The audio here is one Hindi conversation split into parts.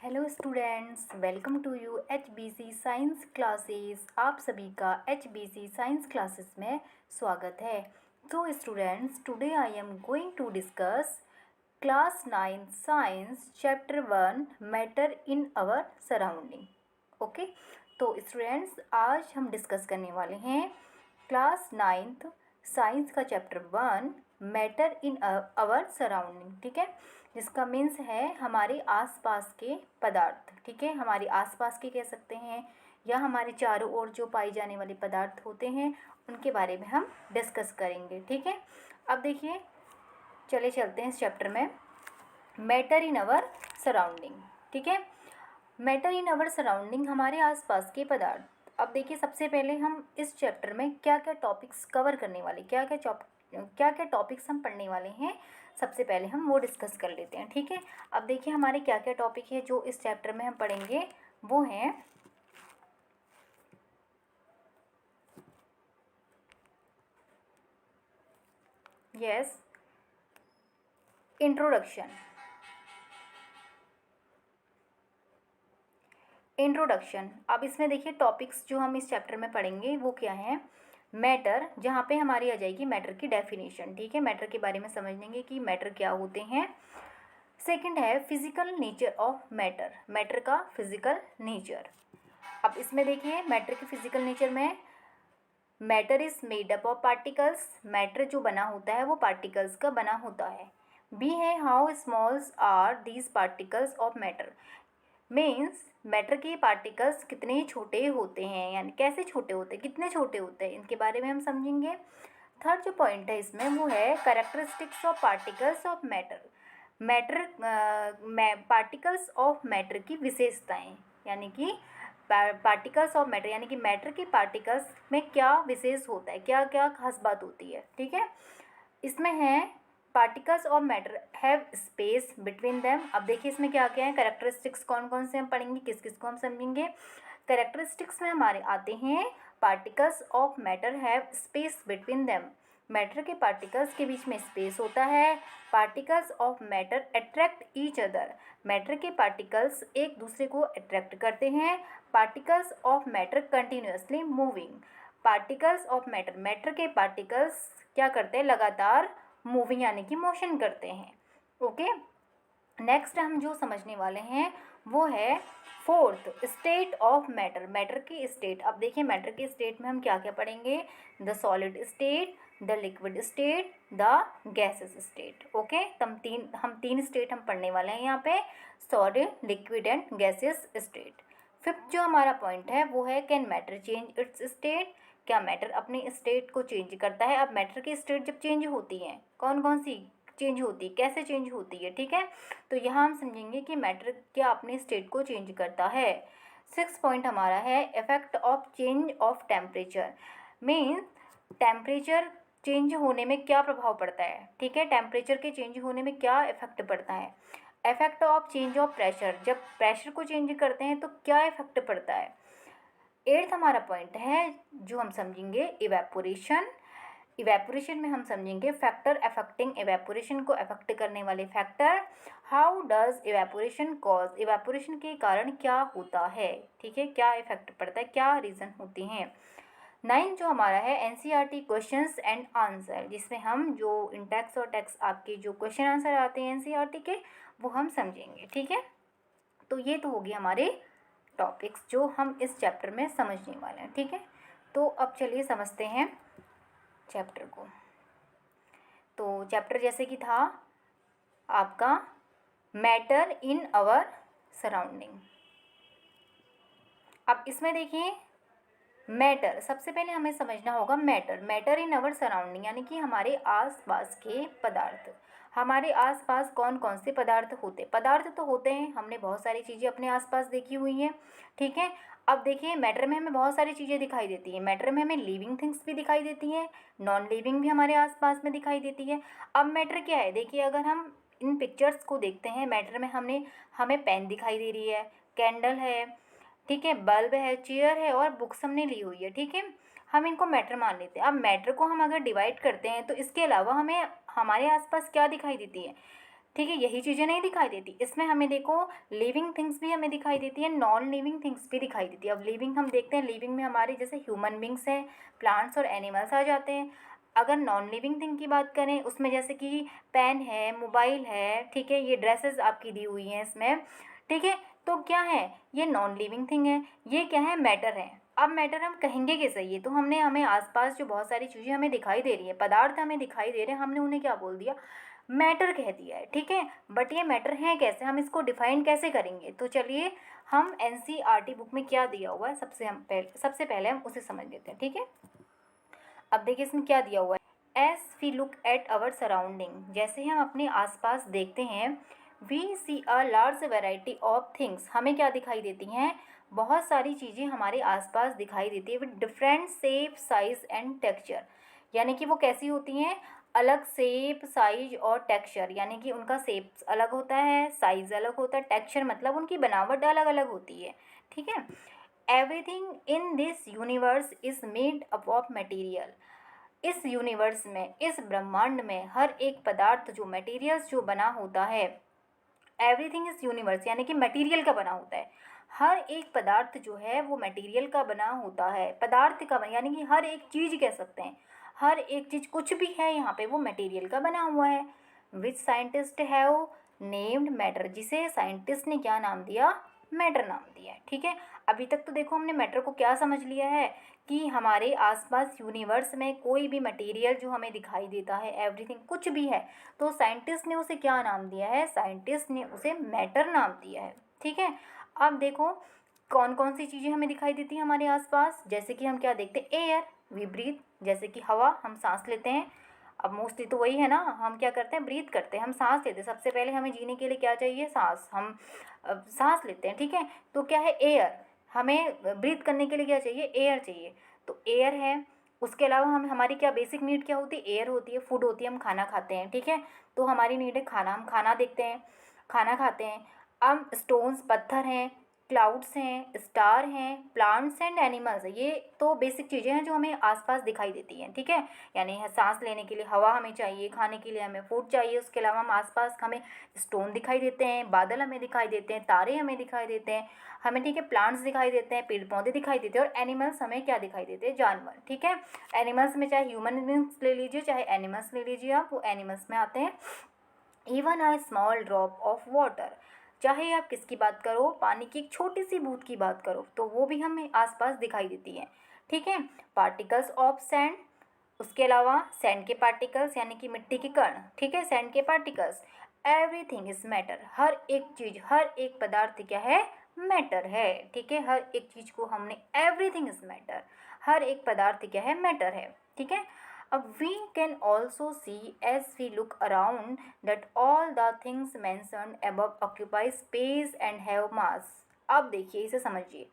Hello students, welcome to you HBC science classes. आप सभी का HBC साइंस क्लासेस में स्वागत है। तो students, today I am going to discuss class 9 science chapter 1 matter in our surrounding. Okay, तो स्टूडेंट्स आज हम डिस्कस करने वाले हैं क्लास 9th साइंस का chapter 1 matter in our surrounding. ठीक है, जिसका मीन्स है हमारे आसपास के पदार्थ। ठीक है, हमारे आसपास के कह सकते हैं या हमारे चारों ओर जो पाए जाने वाले पदार्थ होते हैं उनके बारे में हम डिस्कस करेंगे। ठीक है, अब देखिए, चले चलते हैं इस चैप्टर में। Matter in our surrounding. ठीक है, मैटर इन आवर सराउंडिंग हमारे आसपास के पदार्थ। अब देखिए, सबसे पहले हम इस चैप्टर में क्या क्या टॉपिक्स कवर करने वाले, क्या क्या टॉपिक्स हम पढ़ने वाले हैं, सबसे पहले हम वो डिस्कस कर लेते हैं। ठीक है, अब देखिए हमारे क्या क्या टॉपिक है जो इस चैप्टर में हम पढ़ेंगे। वो हैं यस इंट्रोडक्शन। अब इसमें देखिए टॉपिक्स जो हम इस चैप्टर में पढ़ेंगे वो क्या हैं। मैटर, जहाँ पे हमारी आ जाएगी मैटर की डेफिनेशन। ठीक है, मैटर के बारे में समझ लेंगे कि मैटर क्या होते हैं। सेकंड है physical nature of matter, matter का फिजिकल नेचर। अब इसमें देखिए मैटर के फिजिकल नेचर में matter is made up of particles, matter जो बना होता है वो पार्टिकल्स का बना होता है। बी है how smalls are these particles of matter, means matter के पार्टिकल्स कितने छोटे होते हैं, यानी कैसे छोटे होते हैं, कितने छोटे होते हैं, इनके बारे में हम समझेंगे। थर्ड जो पॉइंट है इसमें वो है characteristics of particles of matter, particles of matter की विशेषताएं, यानी कि पार्टिकल्स ऑफ मैटर, यानी कि मैटर के पार्टिकल्स में क्या विशेष होता है, क्या क्या खास बात होती है। ठीक है, इसमें है particles of matter have space between them. अब देखिए इसमें क्या क्या है, कैरेक्टरिस्टिक्स कौन कौन से हम पढ़ेंगे, किस किस को हम समझेंगे। कैरेक्टरिस्टिक्स में हमारे आते हैं particles of matter have space between them, matter के पार्टिकल्स के बीच में स्पेस होता है। Particles of matter attract each other, matter के पार्टिकल्स एक दूसरे को अट्रैक्ट करते हैं। Particles of matter continuously moving, particles of matter, matter के पार्टिकल्स क्या करते हैं, लगातार मूविंग यानी कि मोशन करते हैं। ओके, नेक्स्ट हम जो समझने वाले हैं वो है fourth state of matter, matter की स्टेट। अब देखिए मैटर की स्टेट में हम क्या क्या पढ़ेंगे, the solid state, the liquid state, the gases state. Okay, हम तीन स्टेट हम पढ़ने वाले हैं यहाँ पे, solid, liquid and gases state. Fifth जो हमारा पॉइंट है वो है can matter change it's state, क्या मैटर अपने स्टेट को चेंज करता है। अब मैटर की स्टेट जब चेंज होती है, कौन कौन सी चेंज होती है, कैसे चेंज होती है। ठीक है, तो यहाँ हम समझेंगे कि मैटर क्या अपने स्टेट को चेंज करता है। सिक्स पॉइंट हमारा है effect of change of temperature, means temperature change होने में क्या प्रभाव पड़ता है। ठीक है, टेम्परेचर के चेंज होने में क्या इफेक्ट पड़ता है। Effect of change of pressure, जब प्रेशर को चेंज करते हैं तो क्या इफेक्ट पड़ता है। एट्थ हमारा पॉइंट है जो हम समझेंगे इवेपोरेशन, इवेपोरेशन में हम समझेंगे फैक्टर अफेक्टिंग इवेपोरेशन, को अफेक्ट करने वाले factor. How does evaporation cause, evaporation के कारण क्या होता है। ठीक है, क्या इफेक्ट पड़ता है, क्या रीज़न होती हैं। नाइन जो हमारा है एनसीईआरटी क्वेश्चंस एंड आंसर, जिसमें हम जो इंटेक्स और टेक्स्ट आपके जो क्वेश्चन आंसर आते हैं एनसीईआरटी के वो हम समझेंगे। ठीक है, तो ये तो होगी हमारे टॉपिक्स जो हम इस चैप्टर में समझने वाले हैं। ठीक है, तो अब चलिए समझते हैं चैप्टर को। तो चैप्टर जैसे कि था आपका मैटर इन आवर सराउंडिंग। अब इसमें देखिए मैटर, सबसे पहले हमें समझना होगा matter, matter in our surrounding यानी कि हमारे आसपास के पदार्थ। हमारे आसपास कौन कौन से पदार्थ होते, पदार्थ तो होते हैं, हमने बहुत सारी चीज़ें अपने आसपास देखी हुई हैं। ठीक है, अब देखिए मैटर में हमें बहुत सारी चीज़ें दिखाई देती हैं, मैटर में हमें लिविंग थिंग्स भी दिखाई देती हैं, नॉन लिविंग भी हमारे आसपास में दिखाई देती है। अब मैटर क्या है, देखिए अगर हम इन पिक्चर्स को देखते हैं, मैटर में हमें पेन दिखाई दे रही है, कैंडल है, ठीक है, बल्ब है, चेयर है और बुक्स हमने ली हुई है। ठीक है, हम इनको मैटर मान लेते हैं। अब मैटर को हम अगर डिवाइड करते हैं तो इसके अलावा हमें हमारे आसपास क्या दिखाई देती है, ठीक है, यही चीज़ें नहीं दिखाई देती इसमें। हमें देखो लिविंग थिंग्स भी हमें दिखाई देती है, नॉन लिविंग थिंग्स भी दिखाई देती है। अब लिविंग हम देखते हैं, लिविंग में हमारे जैसे ह्यूमन बींग्स हैं, प्लांट्स और एनिमल्स आ जाते हैं। अगर नॉन लिविंग थिंग की बात करें उसमें जैसे कि पेन है, मोबाइल है, ठीक है, ये ड्रेसेस आपकी दी हुई हैं इसमें, ठीक है, तो क्या है, ये नॉन लिविंग थिंग है, ये क्या है, मैटर है। अब मैटर हम कहेंगे कैसे, ये तो हमने हमें आसपास जो बहुत सारी चीज़ें हमें दिखाई दे रही है, पदार्थ हमें दिखाई दे रहे हैं, हमने उन्हें क्या बोल दिया, मैटर कह दिया है, ठीक है। बट ये मैटर है कैसे, हम इसको डिफाइन कैसे करेंगे, तो चलिए हम एनसीईआरटी बुक में क्या दिया हुआ है सबसे पहले हम उसे समझ लेते हैं, ठीक है। अब देखिए इसमें क्या दिया हुआ है, as we look at our surrounding, जैसे ही हम अपने आसपास देखते हैं, we see a large variety of things, हमें क्या दिखाई देती हैं, बहुत सारी चीज़ें हमारे आसपास दिखाई देती है with different shape size and texture, यानी कि वो कैसी होती हैं, अलग शेप साइज और टेक्सचर, यानी कि उनका शेप अलग होता है, साइज अलग होता है, टेक्सचर मतलब उनकी बनावट अलग अलग होती है, ठीक है। Everything in this universe is made up of material, इस यूनिवर्स में, इस ब्रह्मांड में हर एक पदार्थ जो मटेरियल्स जो बना होता है, एवरीथिंग इज यूनिवर्स यानी कि मटेरियल का बना होता है, हर एक पदार्थ जो है वो मटेरियल का बना होता है, पदार्थ का बना यानी कि हर एक चीज़ कह सकते हैं, हर एक चीज़ कुछ भी है यहाँ पे वो मटेरियल का बना हुआ है। Which scientist have named matter, जिसे साइंटिस्ट ने क्या नाम दिया, मैटर नाम दिया है, ठीक है। अभी तक तो देखो हमने मैटर को क्या समझ लिया है कि हमारे आसपास यूनिवर्स में कोई भी मटेरियल जो हमें दिखाई देता है, एवरीथिंग कुछ भी है, तो साइंटिस्ट ने उसे क्या नाम दिया है, साइंटिस्ट ने उसे मैटर नाम दिया है, ठीक है। अब देखो कौन कौन सी चीज़ें हमें दिखाई देती हैं हमारे आसपास, जैसे कि हम क्या देखते हैं, एयर वी ब्रीथ, जैसे कि हवा हम सांस लेते हैं। अब मोस्टली तो वही है ना, हम क्या करते हैं, ब्रीथ करते हैं, हम सांस लेते हैं, सबसे पहले हमें जीने के लिए क्या चाहिए, सांस, हम सांस लेते हैं, ठीक है। तो क्या है, एयर, हमें ब्रीथ करने के लिए क्या चाहिए, एयर चाहिए, तो एयर है। उसके अलावा हम, हमारी क्या बेसिक नीड क्या होती है, एयर होती है, फूड होती है, हम खाना खाते हैं, ठीक है, तो हमारी नीड है खाना, हम खाना देखते हैं, खाना खाते हैं। अब स्टोन्स, पत्थर हैं, क्लाउड्स हैं, स्टार हैं, प्लांट्स एंड एनिमल्स, ये तो बेसिक चीज़ें हैं जो हमें आसपास दिखाई देती हैं, ठीक है। यानी सांस लेने के लिए हवा हमें चाहिए, खाने के लिए हमें फूड चाहिए, उसके अलावा हम आसपास हमें स्टोन दिखाई देते हैं, बादल हमें दिखाई देते हैं, तारे हमें दिखाई देते हैं हमें, ठीक है, प्लांट्स दिखाई देते हैं, पेड़ पौधे दिखाई देते हैं, और एनिमल्स हमें क्या दिखाई देते हैं, जानवर, ठीक है। एनिमल्स में चाहे ह्यूमन बींग्स ले लीजिए चाहे एनिमल्स ले लीजिए आप, वो एनिमल्स में आते हैं। Even a small drop of water, चाहे आप किसकी बात करो, पानी की एक छोटी सी बूंद की बात करो, तो वो भी हमें आसपास दिखाई देती है, ठीक है। पार्टिकल्स ऑफ सैंड, उसके अलावा सैंड के पार्टिकल्स यानी कि मिट्टी के कण, ठीक है, सैंड के पार्टिकल्स, एवरीथिंग इज मैटर, हर एक चीज़, हर एक पदार्थ क्या है, मैटर है, ठीक है। हर एक चीज़ को हमने एवरीथिंग इज मैटर, हर एक पदार्थ क्या है, मैटर है, ठीक है। अब we can also see as we look around that all the things mentioned above occupy space and have mass। अब देखिए इसे समझिए,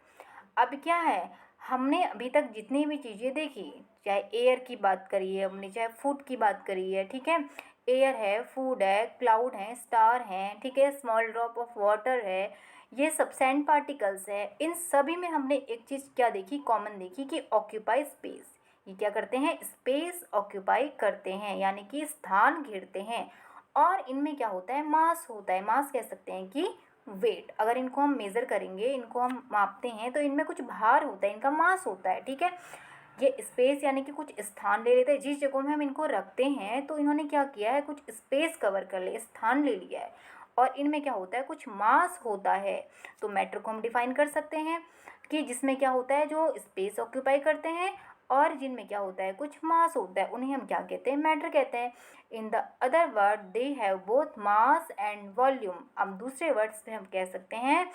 अब क्या है, हमने अभी तक जितनी भी चीज़ें देखी, चाहे एयर की बात करिए हमने, चाहे फूड की बात करी है, ठीक है, एयर है, फूड है, क्लाउड है, स्टार हैं, ठीक है, स्मॉल ड्रॉप ऑफ वाटर है, ये सब सैंड पार्टिकल्स है, इन सभी में हमने एक चीज़ क्या देखी, कॉमन देखी, कि ऑक्यूपाई स्पेस, ये क्या करते हैं, स्पेस ऑक्यूपाई करते हैं, यानी कि स्थान घेरते हैं। और इनमें क्या होता है, मास होता है, मास कह सकते हैं कि वेट, अगर इनको हम मेज़र करेंगे, इनको हम मापते हैं, तो इनमें कुछ भार होता है, इनका मास होता है, ठीक है। ये स्पेस यानी कि कुछ स्थान ले लेते हैं, जिस जगह में हम इनको रखते हैं, तो इन्होंने क्या किया है, कुछ स्पेस कवर कर लिया, स्थान ले लिया है, और इनमें क्या होता है, कुछ मास होता है। तो मैटर को हम डिफाइन कर सकते हैं कि जिसमें क्या होता है, जो स्पेस ऑक्यूपाई करते हैं, और जिनमें क्या होता है, कुछ मास होता है, उन्हें हम क्या कहते हैं, मैटर कहते हैं। In the other word they have both mass and volume, अब दूसरे वर्ड्स में हम कह सकते हैं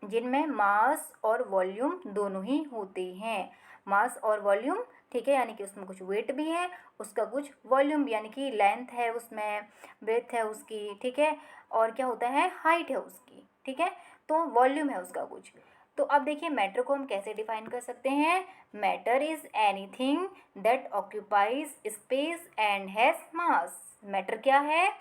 जिनमें मास और वॉल्यूम दोनों ही होते हैं, मास और वॉल्यूम, ठीक है, यानी कि उसमें कुछ वेट भी है, उसका कुछ वॉल्यूम भी, यानी कि लेंथ है उसमें, ब्रेथ है उसकी, ठीक है, और क्या होता है, हाइट है उसकी, ठीक है, तो वॉल्यूम है उसका कुछ। तो अब देखिए मैटर को हम कैसे डिफाइन कर सकते हैं, matter is anything that occupies space and has mass, matter क्या है,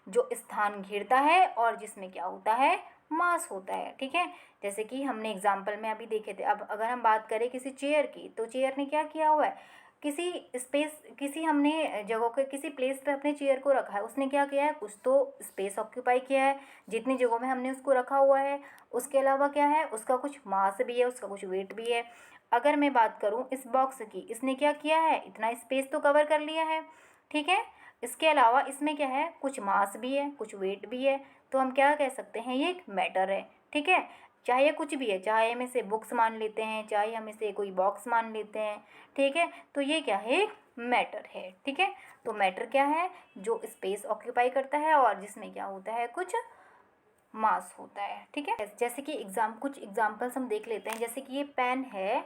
जो स्थान घेरता है और जिसमें क्या होता है, मास होता है, ठीक है। जैसे कि हमने एग्जाम्पल में अभी देखे थे, अब अगर हम बात करें किसी चेयर की, तो चेयर ने क्या किया हुआ है, किसी स्पेस, किसी हमने जगह के किसी प्लेस पे अपने चेयर को रखा है, उसने क्या किया है, कुछ तो स्पेस ऑक्यूपाई किया है जितनी जगहों में हमने उसको रखा हुआ है। उसके अलावा क्या है, उसका कुछ मास भी है, उसका कुछ वेट भी है। अगर मैं बात करूँ इस बॉक्स की, इसने क्या किया है, इतना स्पेस तो कवर कर लिया है, ठीक है। इसके अलावा इसमें क्या है, कुछ मास भी है, कुछ वेट भी है, तो हम क्या कह सकते हैं, ये एक मैटर है, ठीक है। चाहे ये कुछ भी है, चाहे हम इसे बुक्स मान लेते हैं, चाहे हम इसे कोई बॉक्स मान लेते हैं, ठीक है, तो ये क्या है, एक मैटर है, ठीक है। तो मैटर क्या है, जो स्पेस ऑक्यूपाई करता है और जिसमें क्या होता है, कुछ मास होता है, ठीक है। जैसे कि कुछ एग्जाम्पल्स हम देख लेते हैं। जैसे कि ये पेन है,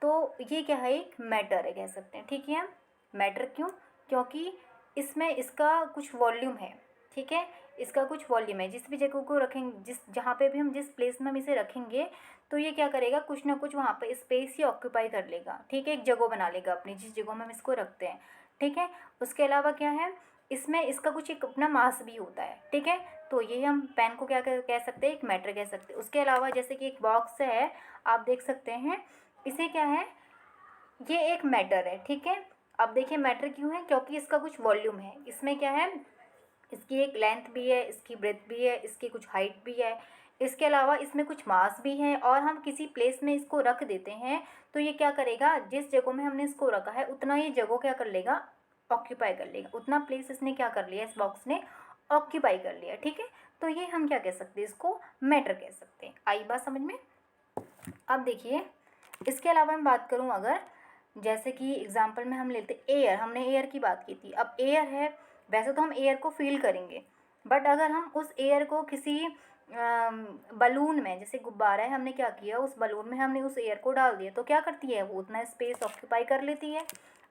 तो ये क्या है, एक मैटर है कह सकते हैं, ठीक है। मैटर क्यों, क्योंकि इसमें इसका कुछ वॉल्यूम है, ठीक है, इसका कुछ वॉल्यूम है। जिस भी जगह को रखेंगे, जहाँ पे भी हम जिस प्लेस में हम इसे रखेंगे, तो ये क्या करेगा, कुछ ना कुछ वहाँ पे स्पेस ही ऑक्यूपाई कर लेगा, ठीक है, एक जगह बना लेगा अपनी, जिस जगह में हम इसको रखते हैं, ठीक है। उसके अलावा क्या है, इसमें इसका कुछ एक अपना मास भी होता है, ठीक है। तो ये हम पेन को क्या कह सकते हैं, एक मैटर कह सकते हैं। उसके अलावा जैसे कि एक बॉक्स है, आप देख सकते हैं, इसे क्या है, ये एक मैटर है, ठीक है। अब देखिए मैटर क्यों है, क्योंकि इसका कुछ वॉल्यूम है, इसमें क्या है, इसकी एक लेंथ भी है, इसकी ब्रेथ भी है, इसकी कुछ हाइट भी है, इसके अलावा इसमें कुछ मास भी है, और हम किसी प्लेस में इसको रख देते हैं, तो ये क्या करेगा, जिस जगह में हमने इसको रखा है उतना ये जगह क्या कर लेगा, ऑक्यूपाई कर लेगा, उतना प्लेस इसने क्या कर लिया, इस बॉक्स ने ऑक्यूपाई कर लिया, ठीक है। तो ये हम क्या कह सकते हैं, इसको मैटर कह सकते हैं। आई बात समझ में। अब देखिए, इसके अलावा मैं बात करूं अगर, जैसे कि एग्जांपल में हम लेते एयर, हमने एयर की बात की थी। अब एयर है, वैसे तो हम एयर को फील करेंगे, बट अगर हम उस एयर को किसी बलून में, जैसे गुब्बारा है, हमने क्या किया, उस बलून में हमने उस एयर को डाल दिया, तो क्या करती है, वो उतना स्पेस ऑक्यूपाई कर लेती है,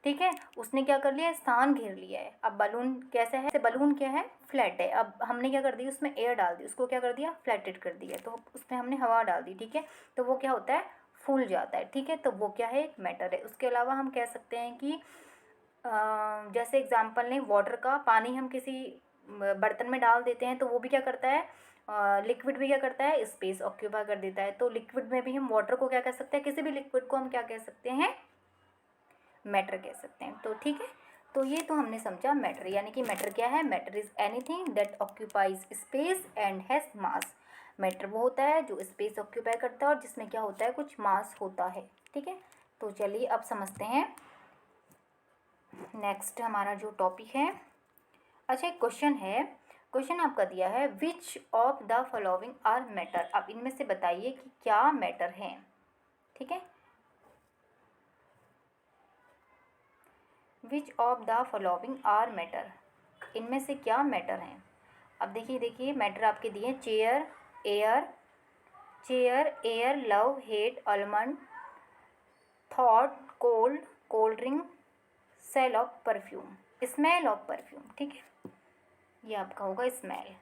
ठीक है। उसने क्या कर लिया, स्थान घेर लिया है। अब बलून कैसा है, बलून क्या है, फ्लैट है। अब हमने क्या कर दिया, उसमें एयर डाल दी, उसको क्या कर दिया, फ्लैटेड कर दिया, तो उसमें हमने हवा डाल दी, ठीक है। तो वो क्या होता है, फूल जाता है, ठीक है। तो वो क्या है, एक मैटर है। उसके अलावा हम कह सकते हैं कि जैसे एग्जांपल लें वाटर का, पानी हम किसी बर्तन में डाल देते हैं, तो वो भी क्या करता है, लिक्विड भी क्या करता है, स्पेस ऑक्यूपाई कर देता है। तो लिक्विड में भी हम वाटर को क्या कह सकते हैं, किसी भी लिक्विड को हम क्या कह सकते हैं, मैटर कह सकते हैं। तो ठीक है, तो ये तो हमने समझा मैटर, यानी कि मैटर क्या है, matter is anything that occupies space and has mass. Matter वो होता है जो स्पेस ऑक्यूपाई करता है और जिसमें क्या होता है, कुछ मास होता है, ठीक है। तो चलिए अब समझते हैं नेक्स्ट हमारा जो टॉपिक है। अच्छा, एक क्वेश्चन है, क्वेश्चन आपका दिया है, which of the following are matter. अब इनमें से बताइए कि क्या मैटर है, ठीक है। Which of the following are matter, इनमें से क्या मैटर हैं। अब देखिए मैटर आपके दिए, chair, air, love, hate, almond, thought, cold, cold drink, sell of perfume, smell of perfume, ठीक है। ये आपका होगा स्मेल।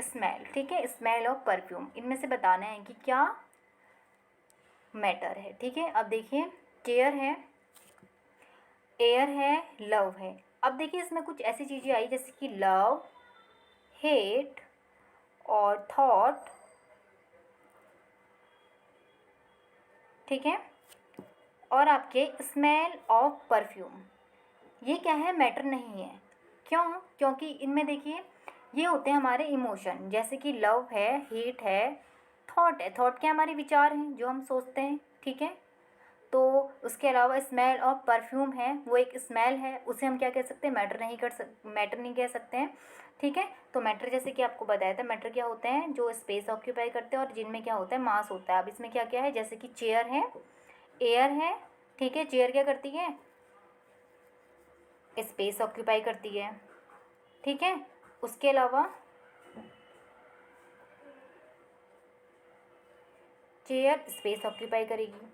स्मेल, ठीक है, स्मेल ऑफ परफ्यूम। इनमें से बताना है कि क्या मैटर है, ठीक है। अब देखिए, चेयर है, एयर है, लव है। अब देखिए इसमें कुछ ऐसी चीज़ें आई जैसे कि लव, हेट और थॉट, ठीक है, और आपके स्मेल ऑफ परफ्यूम, ये क्या है, मैटर नहीं है। क्यों, क्योंकि इनमें देखिए ये होते हैं हमारे इमोशन, जैसे कि लव है, हेट है, थॉट है, थॉट क्या हमारे विचार हैं जो हम सोचते हैं, ठीक है। तो उसके अलावा स्मेल ऑफ परफ्यूम है, वो एक स्मेल है, उसे हम क्या कह सकते हैं, मैटर नहीं कह सकते हैं, ठीक है। तो मैटर जैसे कि आपको बताया था, मैटर क्या होते हैं, जो स्पेस ऑक्यूपाई करते हैं और जिनमें क्या होता है, मास होता है। अब इसमें क्या क्या है, जैसे कि चेयर है, एयर है, ठीक है, चेयर क्या करती है, स्पेस ऑक्यूपाई करती है, ठीक है। उसके अलावा चेयर स्पेस ऑक्यूपाई करेगी,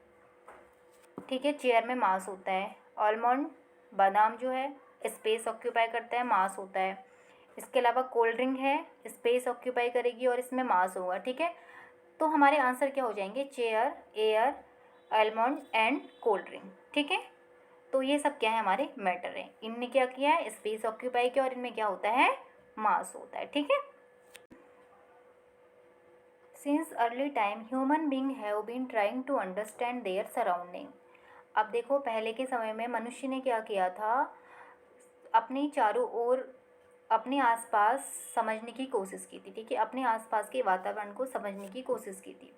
ठीक है, चेयर में मास होता है। आलमंड, बादाम जो है, स्पेस ऑक्यूपाई करता है, मास होता है। इसके अलावा कोल्ड ड्रिंक है, स्पेस ऑक्यूपाई करेगी और इसमें मास होगा, ठीक है। तो हमारे आंसर क्या हो जाएंगे, chair, air, almond and cold drink, ठीक है। तो ये सब क्या है, हमारे मैटर है। इनने क्या किया है, स्पेस ऑक्यूपाई किया और इनमें क्या होता है, मास होता है, ठीक है। Since early time human being have been trying to understand their surrounding. अब देखो पहले के समय में मनुष्य ने क्या किया था, अपने चारों ओर अपने आसपास समझने की कोशिश की थी, ठीक है, अपने आसपास के वातावरण को समझने की कोशिश की थी।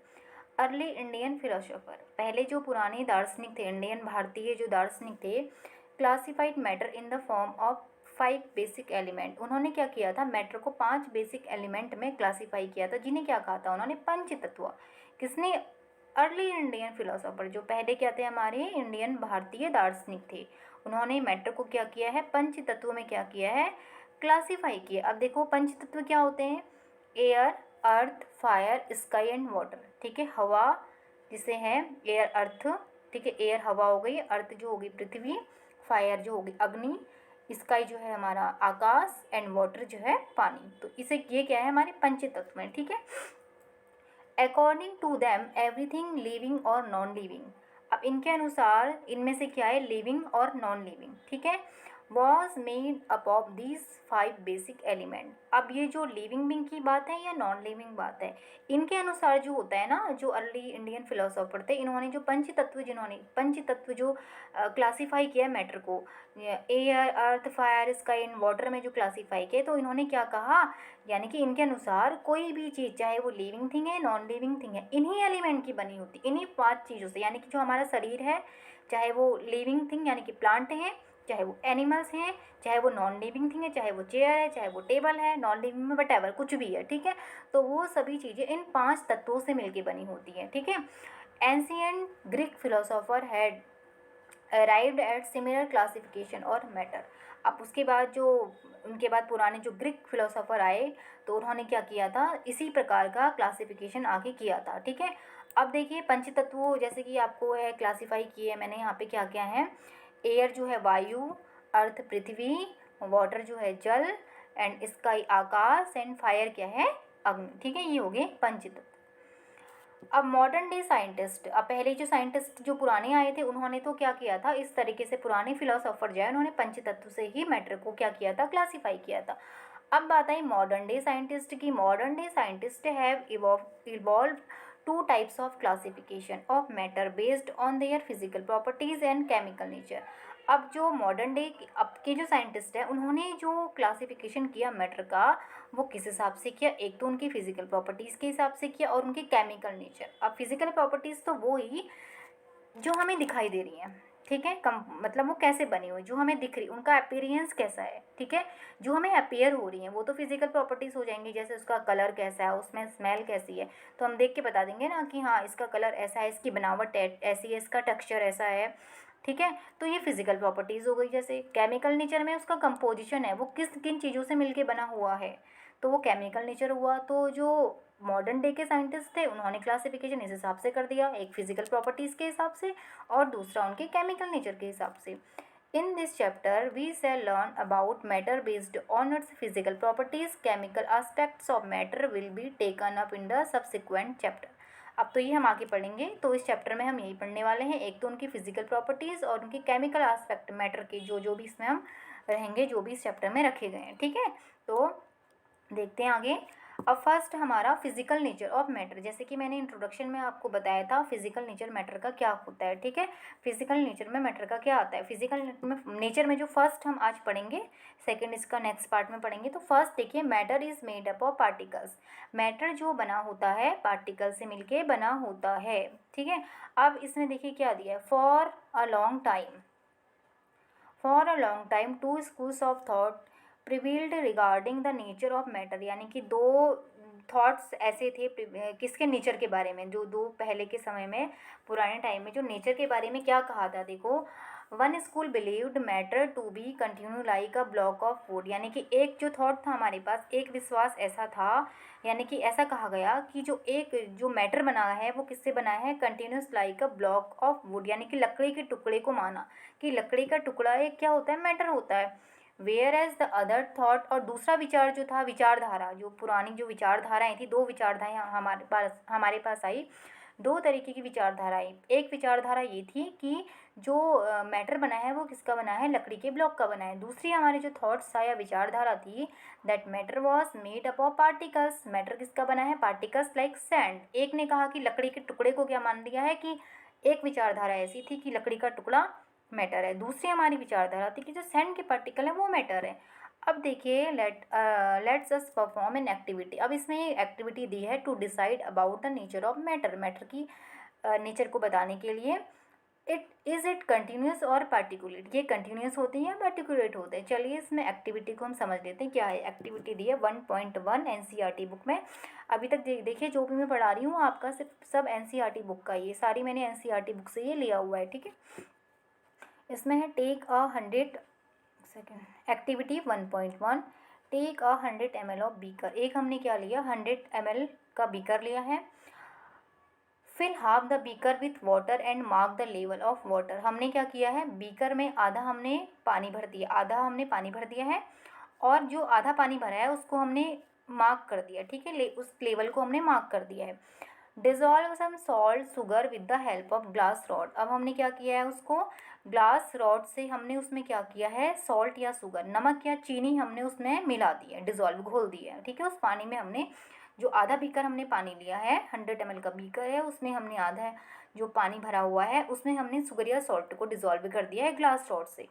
अर्ली इंडियन फिलोसोफर, पहले जो पुराने दार्शनिक थे, इंडियन भारतीय जो दार्शनिक थे, classified matter in the form of 5 basic element. उन्होंने क्या किया था, मैटर को 5 बेसिक एलिमेंट में क्लासीफाई किया था, जिन्हें क्या कहा था उन्होंने, पंच तत्व। किसने, अर्ली इंडियन फिलोसोफर, जो पहले क्या थे, हमारे इंडियन भारतीय दार्शनिक थे। उन्होंने मैटर को क्या किया है, पंच तत्वों में क्या किया है, क्लासीफाई किया। अब देखो पंच तत्व क्या होते हैं, air, earth, fire, sky and water, ठीक है, हवा जिसे है एयर, अर्थ, ठीक है, एयर हवा हो गई, अर्थ जो होगी पृथ्वी, फायर जो होगी अग्नि, स्काई जो है हमारा आकाश, एंड वाटर जो है पानी। तो इसे ये क्या है, हमारे पंच तत्व हैं, ठीक है। According to them everything living और नॉन लिविंग। अब इनके अनुसार इनमें से क्या है, लिविंग और नॉन लिविंग, ठीक है, was made up of these 5 basic element. अब ये जो लिविंग बींग की बात है या नॉन लिविंग बात है, इनके अनुसार जो होता है ना, जो अर्ली इंडियन फिलोसोफर थे, इन्होंने जो पंच तत्व जो क्लासीफाई किया मैटर को, air, earth, fire, sky and water में जो क्लासीफाई किया, तो इन्होंने क्या कहा, यानी कि इनके अनुसार कोई भी चीज़, चाहे वो लिविंग थिंग है, नॉन लिविंग थिंग है, इन्हीं एलिमेंट की बनी होती, इन्हीं 5 चीज़ों से। यानी कि जो हमारा शरीर है, चाहे वो लिविंग थिंग यानी कि प्लांट है, चाहे वो एनिमल्स हैं, चाहे वो नॉन लिविंग थिंग है, चाहे वो चेयर है, चाहे वो टेबल है, नॉन लिविंग में वट कुछ भी है, ठीक है, तो वो सभी चीज़ें इन 5 तत्वों से मिलकर बनी होती हैं, ठीक है। Ancient Greek philosopher had arrived at similar classification और मैटर। अब उसके बाद जो उनके बाद पुराने जो ग्रीक फिलोसोफर आए, तो उन्होंने क्या किया था, इसी प्रकार का क्लासिफिकेशन आगे किया था, ठीक है। अब देखिए पंचतत्वों जैसे कि आपको है क्लासिफाई किए हैं मैंने, यहाँ पे क्या क्या है, एयर जो है वायु, अर्थ पृथ्वी, वाटर जो है जल, and sky Akash, and fire क्या है अग्नि, ठीक है, ये हो गए पंचतत्व। अब मॉडर्न डे साइंटिस्ट, अब पहले जो साइंटिस्ट जो पुराने आए थे, उन्होंने तो क्या किया था, इस तरीके से पुराने फिलोसोफर जो है उन्होंने पंचतत्व से ही मैटर को क्या किया था, क्लासीफाई किया था। अब बात आई मॉडर्न डे साइंटिस्ट की। Modern day scientist have evolve 2 types of classification of matter based on their physical properties and chemical nature. अब जो मॉडर्न डे अब के जो साइंटिस्ट हैं, उन्होंने जो क्लासिफिकेशन किया मैटर का, वो किस हिसाब से किया, एक तो उनकी फिजिकल प्रॉपर्टीज़ के हिसाब से किया, और उनके केमिकल नेचर। अब फिजिकल प्रॉपर्टीज़ तो वो ही जो हमें दिखाई दे रही हैं, ठीक है, मतलब वो कैसे बनी हुई, जो हमें दिख रही, उनका अपीयरेंस कैसा है, ठीक है, जो हमें अपीयर हो रही हैं वो तो फिजिकल प्रॉपर्टीज़ हो जाएंगी, जैसे उसका कलर कैसा है, उसमें स्मेल कैसी है, तो हम देख के बता देंगे ना कि हाँ इसका कलर ऐसा है, इसकी बनावट ऐसी है, इसका टेक्स्चर ऐसा है, ठीक है, तो ये फिजिकल प्रॉपर्टीज़ हो गई। जैसे केमिकल नेचर में उसका कंपोजिशन है, वो किस किन चीज़ों से मिलके बना हुआ है, तो वो केमिकल नेचर हुआ। तो जो मॉडर्न डे के साइंटिस्ट थे, उन्होंने क्लासिफिकेशन इस हिसाब से कर दिया, एक फिजिकल प्रॉपर्टीज़ के हिसाब से और दूसरा उनके केमिकल नेचर के हिसाब से। In this chapter we shall learn about matter based on its physical properties. Chemical aspects of matter will be taken up in the subsequent chapter. अब तो ये हम आगे पढ़ेंगे, तो इस चैप्टर में हम यही पढ़ने वाले हैं, एक तो उनकी फिजिकल प्रॉपर्टीज़ और उनके केमिकल एस्पेक्ट मैटर के जो जो भी इसमें हम रहेंगे, जो भी इस चैप्टर में रखे गए हैं, ठीक है। तो देखते हैं आगे। अब फर्स्ट हमारा फिजिकल नेचर ऑफ मैटर, जैसे कि मैंने इंट्रोडक्शन में आपको बताया था फिजिकल नेचर मैटर का क्या होता है, ठीक है, फिजिकल नेचर में मैटर का क्या आता है। फिजिकल नेचर में जो फर्स्ट हम आज पढ़ेंगे, सेकंड इसका नेक्स्ट पार्ट में पढ़ेंगे। तो फर्स्ट देखिए, matter is made up of particles. Matter जो बना होता है पार्टिकल से मिलके बना होता है, ठीक है। अब इसमें देखिए क्या दिया है, for a long time two schools of thought prevailed regarding the nature of matter. यानी कि 2 थॉट्स ऐसे थे किसके नेचर के बारे में, जो 2 पहले के समय में पुराने टाइम में जो नेचर के बारे में क्या कहा था, देखो, one school believed matter to be continue like a block of wood. यानी कि एक जो थॉट था हमारे पास, एक विश्वास ऐसा था, यानी कि ऐसा कहा गया कि जो मैटर बना है वो किससे बना है, continuous like a block of wood, यानी कि लकड़ी के टुकड़े को माना कि लकड़ी का टुकड़ा एक क्या होता है, मैटर होता है। Whereas the other thought, और दूसरा विचार जो था, विचारधारा, जो पुरानी जो विचारधाराएं थी, 2 विचारधाराएं हमारे पास आई। दो तरीके की विचारधाराएं, एक विचारधारा ये थी कि जो मैटर बना है वो किसका बना है, लकड़ी के ब्लॉक का बना है। दूसरी हमारी जो थॉट्स था या विचारधारा थी, that matter was made up of particles, matter किसका बना है, पार्टिकल्स लाइक सैंड। एक ने कहा कि लकड़ी के टुकड़े को क्या मान लिया है, कि एक विचारधारा ऐसी थी कि लकड़ी का टुकड़ा मैटर है। दूसरी हमारी विचारधारा थी कि जो सैंड के पार्टिकल है वो मैटर है। अब देखिए, let's us perform an activity. अब इसमें एक्टिविटी दी है to decide about the nature of matter, matter की नेचर को बताने के लिए। इट कंटिन्यूस और पार्टिकुलेट, ये कंटिन्यूस होते हैं या पार्टिकुलेट होते हैं। चलिए इसमें एक्टिविटी को हम समझ लेते हैं क्या है। एक्टिविटी दी है 1.1 एनसीईआरटी बुक में। अभी तक देखिए जो भी मैं पढ़ा रही हूँ आपका सिर्फ सब एनसीईआरटी बुक का, ये सारी मैंने एनसीईआरटी बुक से ये लिया हुआ है, ठीक है। इसमें है take a 100 second activity 1.1, take a 100 ml of beaker. एक हमने क्या लिया, 100 ml का बीकर लिया है। Fill half the beaker with water and mark the level of water. हमने क्या किया है, बीकर में आधा हमने पानी भर दिया, आधा हमने पानी भर दिया है, और जो आधा पानी भरा है उसको हमने मार्क कर दिया, ठीक है, उस लेवल को हमने मार्क कर दिया है। Dissolve some salt sugar with the help of glass rod. अब हमने क्या किया है, उसको ग्लास रॉड से हमने उसमें क्या किया है, सॉल्ट या शुगर, नमक या चीनी हमने उसमें मिला दी है, डिज़ोल्व घोल दिया है, ठीक है। उस पानी में हमने जो आधा बीकर हमने पानी लिया है, 100 ml का बीकर है, उसमें हमने आधा जो पानी भरा हुआ है उसमें हमने शुगर या सॉल्ट को डिज़ोल्व कर दिया है ग्लास रॉड से।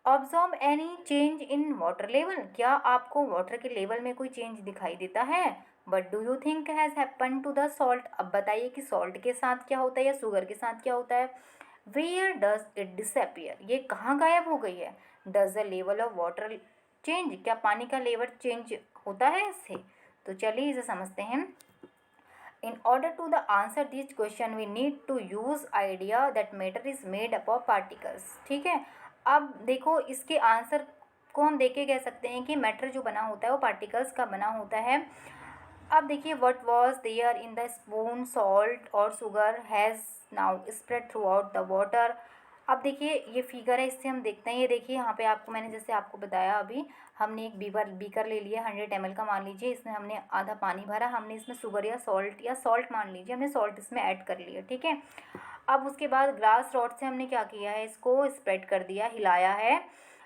Observe any change in water level. क्या आपको वाटर के लेवल में कोई चेंज दिखाई देता है। What do you think has happen to the salt. अब बताइए कि सॉल्ट के साथ क्या होता है या शुगर के साथ क्या होता है। वेयर डज इट डिसअपियर, ये कहाँ गायब हो गई है। Does the level of water change, क्या पानी का लेवल चेंज होता है इससे। तो चलिए इसे समझते हैं। In order to the answer this question we need to use idea that matter is made up of particles, ठीक है। अब देखो इसके आंसर को हम देख के कह सकते हैं कि मैटर जो बना होता है वो पार्टिकल्स का बना होता है। अब देखिए, what was there in the spoon, salt और sugar has now spread throughout the water. अब देखिए ये फिगर है, इससे हम देखते हैं। ये देखिए यहाँ पे आपको मैंने जैसे आपको बताया अभी, हमने एक बीकर ले लिया 100 ml का, मान लीजिए इसमें हमने आधा पानी भरा, हमने इसमें शुगर या सॉल्ट मान लीजिए हमने सॉल्ट इसमें ऐड कर लिया, ठीक है। अब उसके बाद ग्लास रॉड से हमने क्या किया है, इसको स्प्रेड कर दिया, हिलाया है।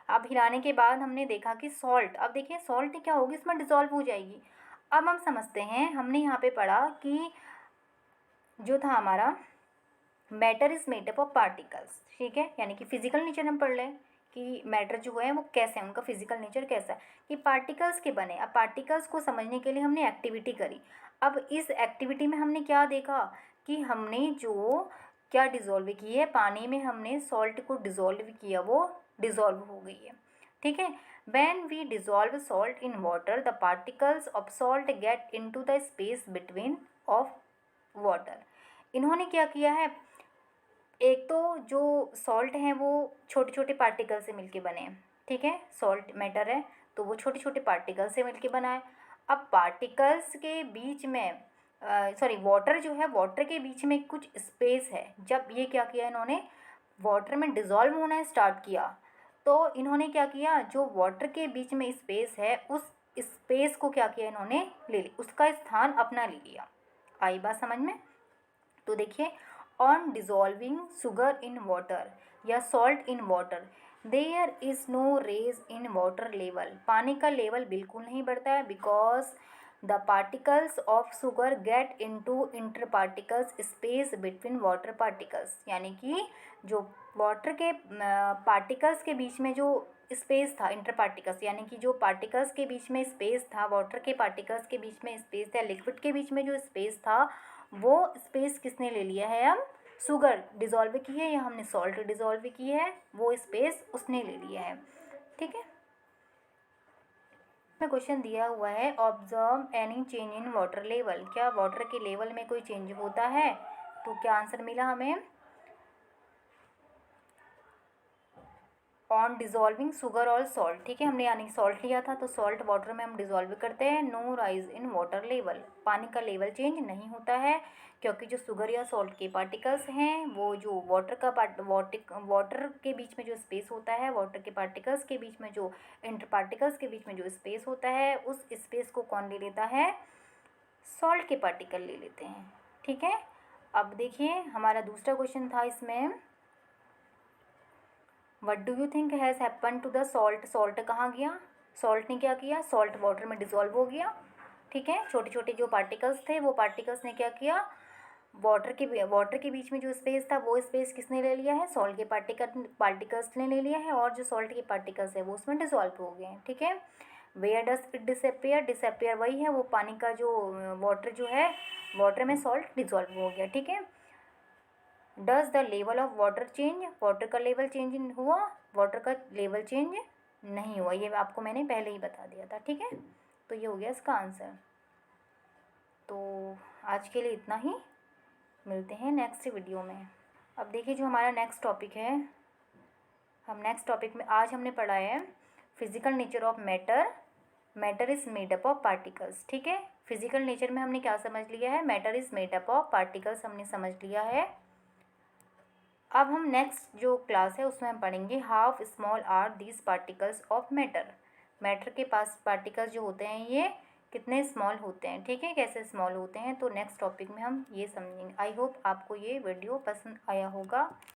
अब हिलाने के बाद हमने देखा कि सॉल्ट, अब देखिए सॉल्ट क्या होगी, इसमें डिज़ोल्व हो जाएगी। अब हम समझते हैं, हमने यहाँ पे पढ़ा कि जो था हमारा matter is made up of particles, ठीक है, यानी कि फिजिकल नेचर हम पढ़ लें कि मैटर जो है वो कैसे है, उनका फिजिकल नेचर कैसा है, कि पार्टिकल्स के बने। अब पार्टिकल्स को समझने के लिए हमने एक्टिविटी करी। अब इस एक्टिविटी में हमने क्या देखा कि हमने जो क्या डिज़ोल्व की है, पानी में हमने सॉल्ट को डिज़ोल्व किया, वो डिज़ोल्व हो गई है, ठीक है। When we dissolve salt in water the particles of salt get into the space between of water. इन्होंने क्या किया है, एक तो जो सॉल्ट हैं वो छोटे छोटे पार्टिकल से मिलके बने हैं, ठीक है, सॉल्ट मैटर है तो वो छोटे छोटे पार्टिकल से मिलके बना है। अब पार्टिकल्स के बीच में वाटर जो है, वाटर के बीच में कुछ स्पेस है। जब ये क्या किया इन्होंने, वाटर में डिज़ोल्व होना स्टार्ट किया, तो इन्होंने क्या किया, जो वाटर के बीच में स्पेस है उस स्पेस को क्या किया इन्होंने, ले लिया, उसका स्थान अपना ले लिया। आई बात समझ में। तो देखिए, on dissolving sugar in water या salt in water there is no raise in water level. पानी का लेवल बिल्कुल नहीं बढ़ता है, because the particles of sugar get into inter particles space between water particles, यानी कि जो वाटर के पार्टिकल्स के बीच में जो स्पेस था, इंटर पार्टिकल्स यानी कि जो पार्टिकल्स के बीच में स्पेस था, वाटर के पार्टिकल्स के बीच में स्पेस था, लिक्विड के बीच में जो स्पेस था, वो स्पेस किसने ले लिया है, हम शुगर डिज़ोल्व की है या हमने सॉल्ट डिज़ोल्व की है, वो स्पेस उसने ले लिया है, ठीक है। में क्वेश्चन दिया हुआ है, observe any change in water level. क्या वाटर के लेवल में कोई चेंज होता है। तो क्या आंसर मिला हमें, ऑन डिज़ोल्विंग शुगर और सॉल्ट, ठीक है, हमने यानी सॉल्ट लिया था तो सॉल्ट वाटर में हम डिज़ोल्व करते हैं। No rise in water level, पानी का लेवल चेंज नहीं होता है, क्योंकि जो शुगर या सॉल्ट के पार्टिकल्स हैं वो जो वाटर के बीच में जो स्पेस होता है, वाटर के पार्टिकल्स के बीच में जो इंटर पार्टिकल्स के बीच में जो स्पेस होता है, उस स्पेस को कौन ले लेता है, सॉल्ट के पार्टिकल ले लेते हैं, ठीक है। अब देखिए हमारा दूसरा क्वेश्चन था इसमें, what do you think has happen to the salt. Salt कहाँ गया, सॉल्ट ने क्या किया, सॉल्ट वाटर में डिज़ोल्व हो गया। ठीक है, छोटे छोटे जो पार्टिकल्स थे वो पार्टिकल्स ने क्या किया, वाटर के बीच में जो स्पेस था वो स्पेस किसने ले लिया है, सॉल्ट के पार्टिकल्स ने ले लिया है, और जो सॉल्ट के पार्टिकल्स है वो उसमें डिज़ोल्व हो गए हैं। ठीक है, where does it disappear, disappear वही है, वो पानी का जो वाटर जो है, वाटर में सॉल्ट डिज़ोल्व हो गया। ठीक है, does the level of water change, water का लेवल चेंज हुआ, वाटर का लेवल चेंज नहीं हुआ, ये आपको मैंने पहले ही बता दिया था। ठीक है, तो ये हो गया इसका आंसर। तो आज के लिए इतना ही, मिलते हैं नेक्स्ट वीडियो में। अब देखिए जो हमारा नेक्स्ट टॉपिक है, हम नेक्स्ट टॉपिक में आज हमने पढ़ा है physical nature of matter, matter is made up of particles. ठीक है, फिजिकल नेचर में हमने क्या समझ लिया है, matter is made up of particles हमने समझ लिया है। अब हम नेक्स्ट जो क्लास है उसमें हम पढ़ेंगे how small are these particles of matter. Matter के पास पार्टिकल्स जो होते हैं ये कितने स्मॉल होते हैं। ठीक है, कैसे स्मॉल होते हैं, तो नेक्स्ट टॉपिक में हम ये समझेंगे। आई होप आपको ये वीडियो पसंद आया होगा।